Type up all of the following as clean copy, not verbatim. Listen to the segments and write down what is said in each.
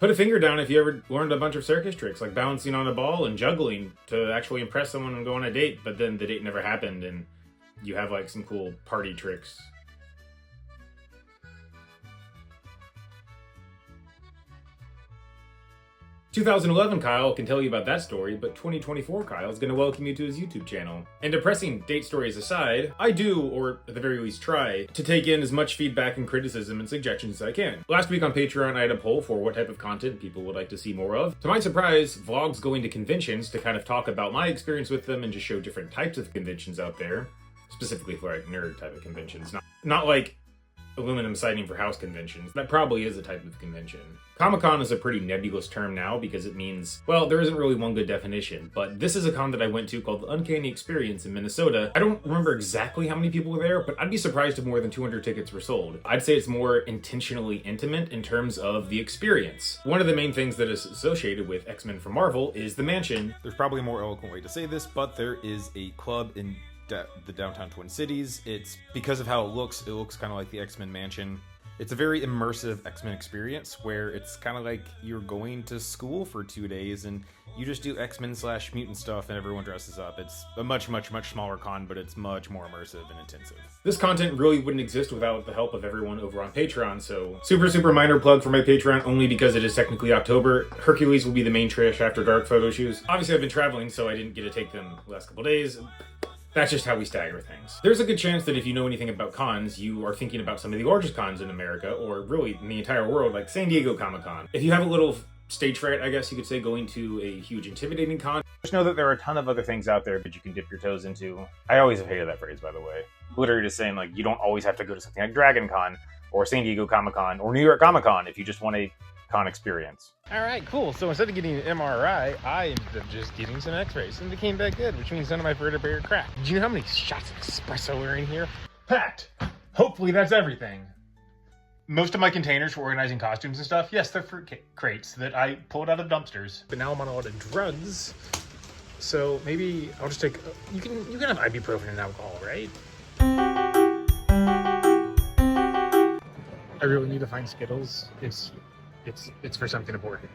Put a finger down if you ever learned a bunch of circus tricks, like balancing on a ball and juggling to actually impress someone and go on a date, but then the date never happened and you have like some cool party tricks. 2011 Kyle can tell you about that story, but 2024 Kyle is going to welcome you to his YouTube channel. And depressing date stories aside, I do, or at the very least try, to take in as much feedback and criticism and suggestions as I can. Last week on Patreon I had a poll for what type of content people would like to see more of. To my surprise, vlogs going to conventions to kind of talk about my experience with them and just show different types of conventions out there. Specifically for like nerd type of conventions, not like aluminum siding for house conventions. That probably is a type of convention. Comic-Con is a pretty nebulous term now because it means, well, there isn't really one good definition, but this is a con that I went to called the Uncanny Experience in Minnesota. I don't remember exactly how many people were there, but I'd be surprised if more than 200 tickets were sold. I'd say it's more intentionally intimate in terms of the experience. One of the main things that is associated with X-Men from Marvel is the mansion. There's probably a more eloquent way to say this, but there is a club in the downtown Twin Cities. It's because of how it looks kind of like the X-Men mansion. It's a very immersive X-Men experience where it's kind of like you're going to school for 2 days and you just do X-Men / mutant stuff and everyone dresses up. It's a much smaller con, but it's much more immersive and intensive. This content really wouldn't exist without the help of everyone over on Patreon, so super minor plug for my Patreon only because it is technically October. Hercules will be the main Trish After Dark photo shoots. Obviously I've been traveling, so I didn't get to take them the last couple days. That's just how we stagger things. There's a good chance that if you know anything about cons, you are thinking about some of the largest cons in America, or really in the entire world, like San Diego Comic-Con. If you have a little stage fright, I guess you could say, going to a huge intimidating con, just know that there are a ton of other things out there that you can dip your toes into. I always have hated that phrase, by the way. Literally just saying, like, you don't always have to go to something like Dragon Con, or San Diego Comic-Con, or New York Comic-Con if you just want a con experience. All right, cool. So instead of getting an MRI, I ended up just getting some x-rays and they came back good, which means none of my vertebrae are cracked. Do you know how many shots of espresso are in here? Packed. Hopefully that's everything. Most of my containers for organizing costumes and stuff, yes, they're fruit crates that I pulled out of dumpsters. But now I'm on a lot of drugs, so maybe I'll just take. You can have ibuprofen and alcohol, right? I really need to find Skittles. It's for something important.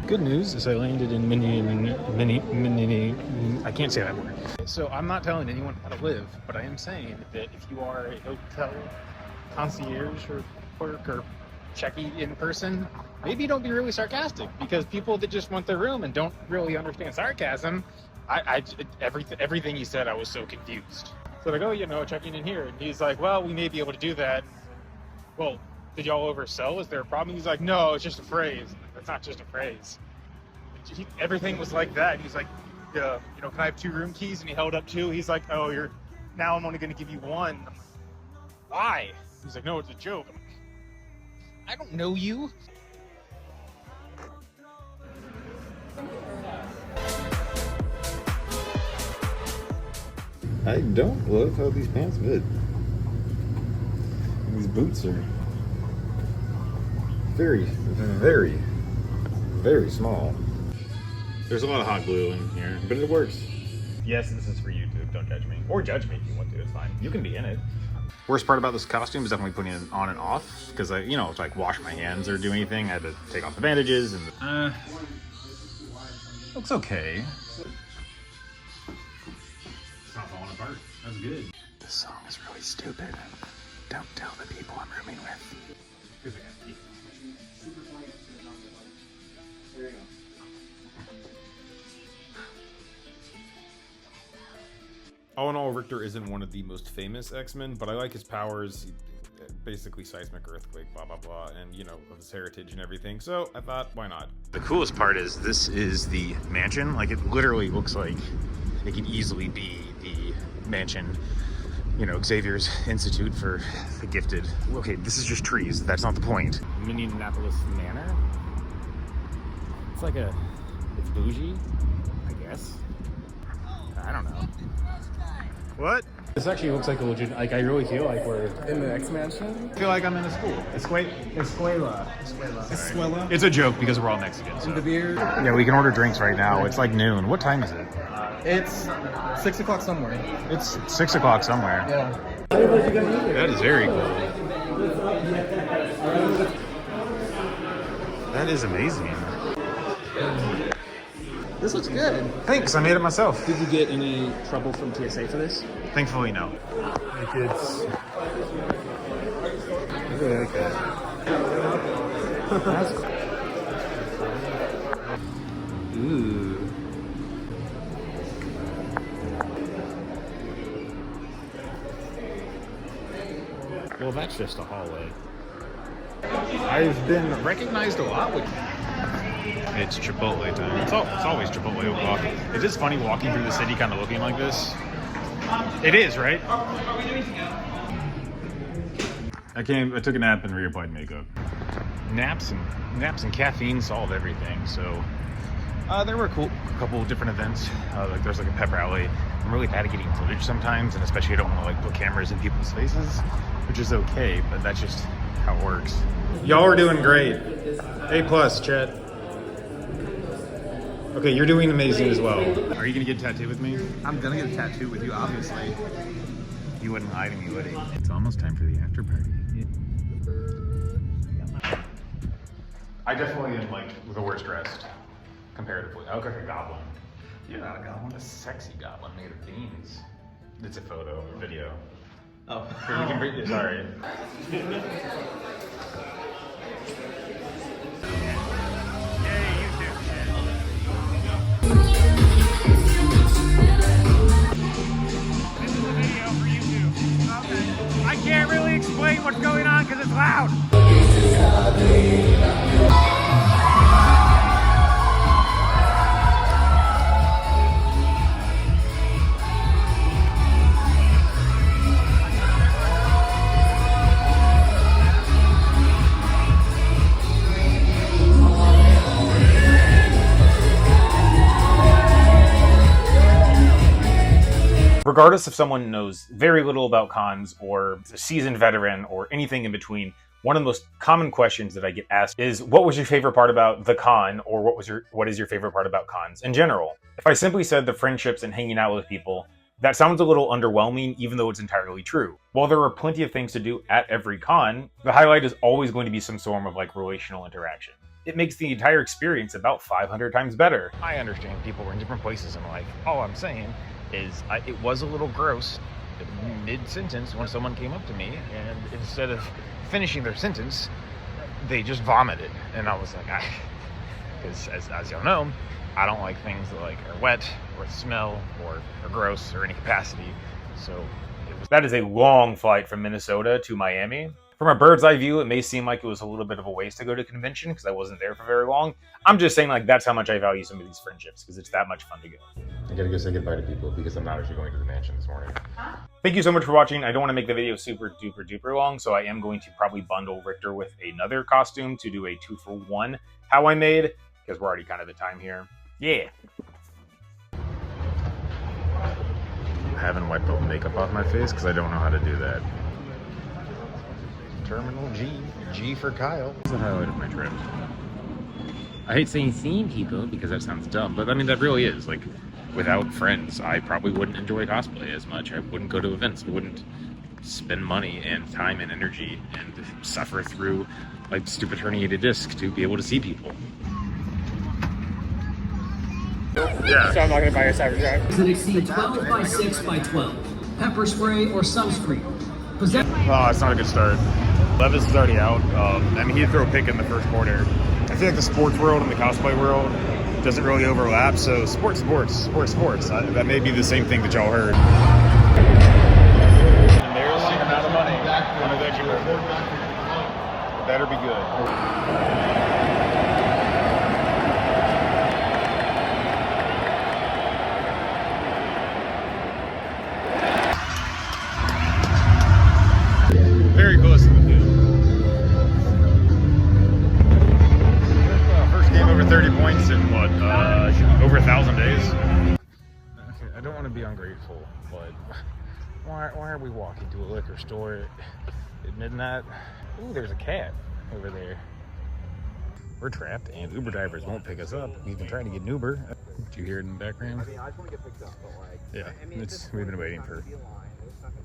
Good news is I landed in I can't say that word. So I'm not telling anyone how to live, but I am saying that if you are a hotel concierge or clerk or checky in person, maybe don't be really sarcastic, because people that just want their room and don't really understand sarcasm, everything he said, I was so confused. So like, oh, checking in here. And he's like, well, we may be able to do that. Well, did y'all oversell? Is there a problem? He's like, no, it's just a phrase. That's not just a phrase. Everything was like that. He's like, can I have 2 room keys? And he held up 2. He's like, oh, now I'm only going to give you 1. I'm like, why? He's like, no, it's a joke. I'm like, I don't know you. I don't love how these pants fit. These boots are very small. There's a lot of hot glue in here, but it works. yes, this is for YouTube, don't judge me. Or judge me if you want to, it's fine. You can be in it. Worst part about this costume is definitely putting it on and off, because I, to like wash my hands or do anything, I had to take off the bandages and looks okay. It's not falling apart. That's good. This song is really stupid. Don't tell the people I'm rooming with. Here's a guy. There you go. All in all, Rictor isn't one of the most famous X-Men, but I like his powers. Basically seismic, earthquake, blah, blah, blah, and, of his heritage and everything. So I thought, why not? The coolest part is this is the mansion. Like, it literally looks like it could easily be the mansion, Xavier's Institute for the Gifted. Okay, this is just trees. That's not the point. Minneapolis Manor. It's bougie, I guess. I don't know. What? This actually looks like a legit, I really feel like we're In the X-Mansion? I feel like I'm in a school. Escuela. It's a joke because we're all Mexicans. In the beer? Yeah, we can order drinks right now. It's like noon. What time is it? It's 6 o'clock somewhere. It's 6 o'clock somewhere. Yeah. That is very cool. That is amazing. This looks good. Thanks, I made it myself. Did you get any trouble from TSA for this? Thankfully, no. Like it's... I really like that. That's... Ooh. Well, that's just a hallway. I've been recognized a lot with... It's Chipotle time. It's always Chipotle o'clock. It is funny walking through the city kind of looking like this. It is, right? I took a nap and reapplied makeup. Naps and caffeine solve everything. So there were a couple of different events. Like there's like a pep rally. I'm really bad at getting footage sometimes, and especially I don't want to like put cameras in people's faces, which is okay, but that's just how it works. Y'all are doing great. A+, Chet. Okay, you're doing amazing as well. Are you gonna get a tattoo with me? I'm gonna get a tattoo with you, obviously. You wouldn't lie to me, would you? It's almost time for the after party. I definitely am like the worst dressed, comparatively. I look like a goblin. You're not a goblin. A sexy goblin made of beans. It's a photo, a video. Oh. Here, we can bring, sorry. I can't really explain what's going on because it's loud. Regardless if someone knows very little about cons or a seasoned veteran or anything in between, one of the most common questions that I get asked is, what was your favorite part about the con, or what is your favorite part about cons in general? If I simply said the friendships and hanging out with people, that sounds a little underwhelming, even though it's entirely true. While there are plenty of things to do at every con, the highlight is always going to be some form of like relational interaction. It makes the entire experience about 500 times better. I understand people were in different places in life. All I'm saying is it was a little gross mid-sentence when someone came up to me and instead of finishing their sentence, they just vomited. And I was like, because as y'all know, I don't like things that like are wet or smell or are gross or any capacity. So that is a long flight from Minnesota to Miami. From a bird's eye view, it may seem like it was a little bit of a waste to go to convention because I wasn't there for very long. I'm just saying like that's how much I value some of these friendships because it's that much fun to go. I gotta go say goodbye to people because I'm not actually going to the mansion this morning. Thank you so much for watching. I don't want to make the video super duper long, so I am going to probably bundle Rictor with another costume to do a 2-for-1 how I made, because we're already kind of at time here. Yeah. I haven't wiped all the makeup off my face because I don't know how to do that. Terminal G for Kyle. That's the highlight of my trip. I hate saying seeing people because that sounds dumb, but I mean, that really is. Like, without friends, I probably wouldn't enjoy cosplay as much. I wouldn't go to events. I wouldn't spend money and time and energy and suffer through, like, stupid herniated disc to be able to see people. Yeah. So I'm not going to buy a Cybertruck. Could exceed 12 by 6 by 12. Pepper spray or sunscreen. Oh, it's not a good start. Levis is already out. I mean, he'd throw a pick in the first quarter. I feel like the sports world and the cosplay world doesn't really overlap. So sports. That may be the same thing that y'all heard. Embarrassing amount of money on a veggie burger. Better be good. Very close to the field. First game over 30 points in what, over 1,000 days? Okay, I don't want to be ungrateful, but why are we walking to a liquor store at midnight? Ooh, there's a cat over there. We're trapped and Uber drivers won't pick us up. We've been trying to get an Uber. Did you hear it in the background? I mean, I just want to get picked up, but like, Yeah, I mean, we've been waiting for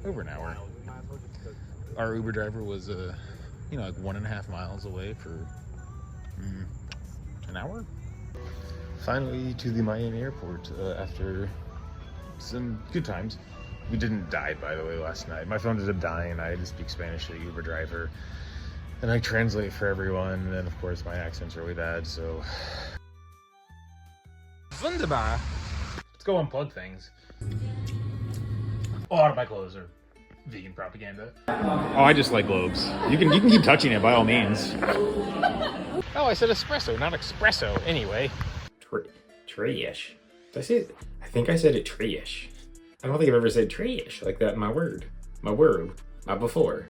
over an hour. Our Uber driver was, you know, like 1.5 miles away for an hour. Finally to the Miami airport after some good times. We didn't die, by the way, last night. My phone ended up dying. I had to speak Spanish to the Uber driver, and I translate for everyone. And of course, my accent's really bad, so. Wunderbar. Let's go unplug things. A lot of my clothes are vegan propaganda. Oh, I just like globes. You can keep touching it by all means. Oh, I said espresso, not espresso. Anyway. Trayish. Did I say it? I think I said it trayish. I don't think I've ever said trayish like that in my word. My before.